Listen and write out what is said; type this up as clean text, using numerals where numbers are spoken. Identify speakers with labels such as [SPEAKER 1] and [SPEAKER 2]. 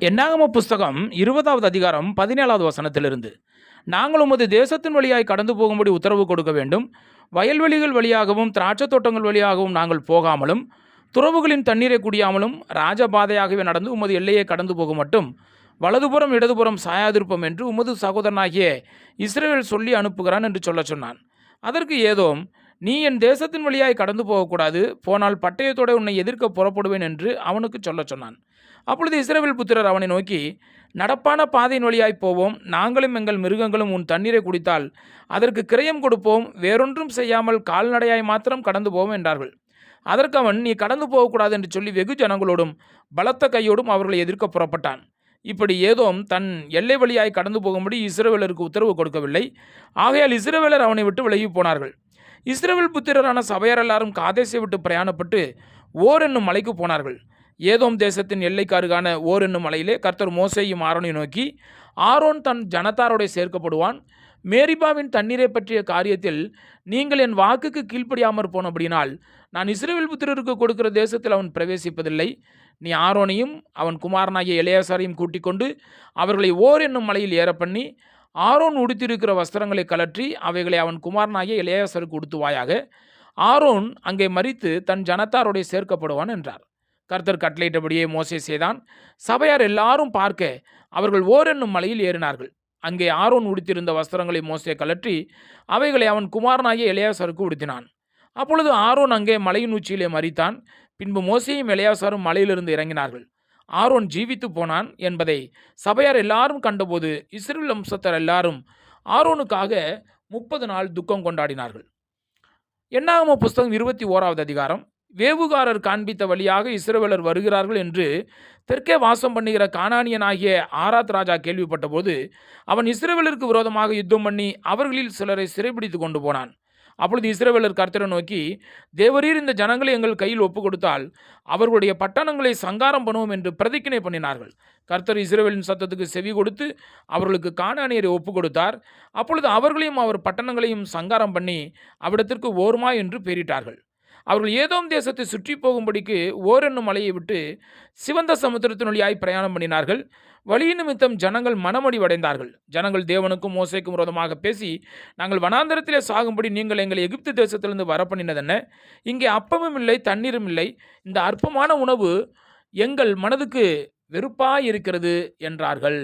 [SPEAKER 1] என்னாகம புஸ்தகம் 20வது அதிகாரம் 17வது வசனத்திலிருந்து, நாங்கள் உமது தேசத்தின் வழியாய் கடந்து போகும்படி உத்தரவு கொடுக்க வேண்டும். வயல்வெளிகள் வழியாகவும் திராட்சை தோட்டங்கள் வழியாகவும் நாங்கள் போகாமலும் துறவுகளின் தண்ணீரை குடியாமலும் ராஜபாதையாகவே நடந்து உமது எல்லையை கடந்து போக மட்டும் வலதுபுறம் இடதுபுறம் சாயாதிருப்போம் என்று உமது சகோதரனாகிய இஸ்ரவேல் சொல்லி அனுப்புகிறான் என்று சொன்னான். அதற்கு ஏதோம், நீ என் தேசத்தின் வழியாய் கடந்து போகக்கூடாது, போனால் பட்டயத்தோடு உன்னை எதிர்க்க புறப்படுவேன் என்று அவனுக்கு சொன்னான். அப்பொழுது இஸ்ரவேல் புத்திரர் அவனை நோக்கி, நடப்பான பாதையின் வழியாய் போவோம், நாங்களும் எங்கள் மிருகங்களும் உன் தண்ணீரை குடித்தால் அதற்கு கிரயம் கொடுப்போம், வேறொன்றும் செய்யாமல் கால்நடையாய் மாத்திரம் கடந்து போவோம் என்றார்கள். அதற்கு அவன், நீ கடந்து போகக்கூடாது என்று சொல்லி வெகு ஜனங்களோடும் பலத்த கையோடும் அவர்களை எதிர்க்க புறப்பட்டான். இப்படி ஏதோம் தன் எல்லை வழியாய் கடந்து போகும்படி இஸ்ரவேலருக்கு உத்தரவு கொடுக்கவில்லை. ஆகையால் இஸ்ரவேலர் அவனை விட்டு விலகி போனார்கள். இஸ்ரவேல் புத்திரரான சபையார் எல்லாரும் காதேசை விட்டு பிரயாணப்பட்டு ஓர் என்னும் மலைக்கு போனார்கள். ஏதோம் தேசத்தின் எல்லைக்கு அருகான ஓர் என்னும் மலையிலே கர்த்தர் மோசேயும் ஆரோனை நோக்கி, ஆரோன் தன் ஜனத்தாரோட சேர்க்கப்படுவான். மேரிபாவின் தண்ணீரை பற்றிய காரியத்தில் நீங்கள் என் வாக்குக்கு கீழ்ப்படியாமற் போனபடினால் நான் இஸ்ரவேல் புத்திரருக்கு கொடுக்கிற தேசத்தில் அவன் பிரவேசிப்பதில்லை. நீ ஆரோனையும் அவன் குமாரனாகிய எலெயாசாரையும் கூட்டிக் கொண்டு அவர்களை ஓர் என்னும் மலையில் ஏற பண்ணி, ஆரோன் உடுத்திருக்கிற வஸ்திரங்களை கலற்றி அவைகளை அவன் குமாரனாகிய எலெயாசாருக்கு உடுத்துவாயாக. ஆரோன் அங்கே மரித்து தன் ஜனத்தாரோட சேர்க்கப்படுவான் என்றார். கர்த்தர் கட்டளையிட்டபடியே மோசே செய்தான். சபையார் எல்லாரும் பார்க்க அவர்கள் ஓர் என்னும் மலையில் ஏறினார்கள். அங்கே ஆரோன் உடுத்திருந்த வஸ்திரங்களை மோசே கலற்றி அவைகளை அவன் குமாரனாகிய எலெயாசாருக்கு உடுத்தினான். அப்பொழுது ஆரோன் அங்கே மலையின் உச்சியிலே மரித்தான். பின்பு மோசேயும் எலெயாசாரும் மலையிலிருந்து இறங்கினார்கள். ஆரோன் ஜீவித்து போனான் என்பதை சபையார் எல்லாரும் கண்டபோது இஸ்ரவேல் வம்சத்தார் எல்லாரும் ஆரோனுக்காக 30 நாள் துக்கம் கொண்டாடினார்கள். என்னாகம புஸ்தகம் 21வது அதிகாரம். வேவுகாரர் காண்பித்த வழியாக இஸ்ரவேலர் வருகிறார்கள் என்று தெற்கே வாசம் பண்ணுகிற கானானியனாகிய ஆராத் ராஜா கேள்விப்பட்ட போது அவன் இஸ்ரவேலருக்கு விரோதமாக யுத்தம் பண்ணி அவர்களில் சிலரை சிறைபிடித்து கொண்டு போனான். அப்பொழுது இஸ்ரவேலர் கர்த்தரை நோக்கி, தேவரீர் இந்த ஜனங்களை எங்கள் கையில் ஒப்பு கொடுத்தால் அவர்களுடைய பட்டணங்களை சங்காரம் பண்ணுவோம் என்று பிரதிக்கினை பண்ணினார்கள். கர்த்தர் இஸ்ரவேலின் சத்தத்துக்கு செவி கொடுத்து அவர்களுக்கு கானானியரை ஒப்பு கொடுத்தார். அப்பொழுது அவர்களையும் அவர் பட்டணங்களையும் சங்காரம் பண்ணி அவ்விடத்திற்கு ஓர்மா என்று பெயரிட்டார்கள். அவர்கள் ஏதோம் தேசத்தை சுற்றி போகும்படிக்கு ஓர் என்னும் மலையை விட்டு சிவந்த சமுத்திரத்தின் வழியாய் பிரயாணம் பண்ணினார்கள். வழி நிமித்தம் ஜனங்கள் மனமடிவடைந்தார்கள். ஜனங்கள் தேவனுக்கும் மோசேக்கும் விரோதமாக பேசி, நாங்கள் வனாந்தரத்திலே சாகும்படி நீங்கள் எங்களை எகிப்து தேசத்திலிருந்து வரப்பண்ணினதென்ன? இங்கே அப்பமும் இல்லை, தண்ணீரும் இல்லை. இந்த அற்பமான உணவு எங்கள் மனதுக்கு வெறுப்பாயிருக்கிறது என்றார்கள்.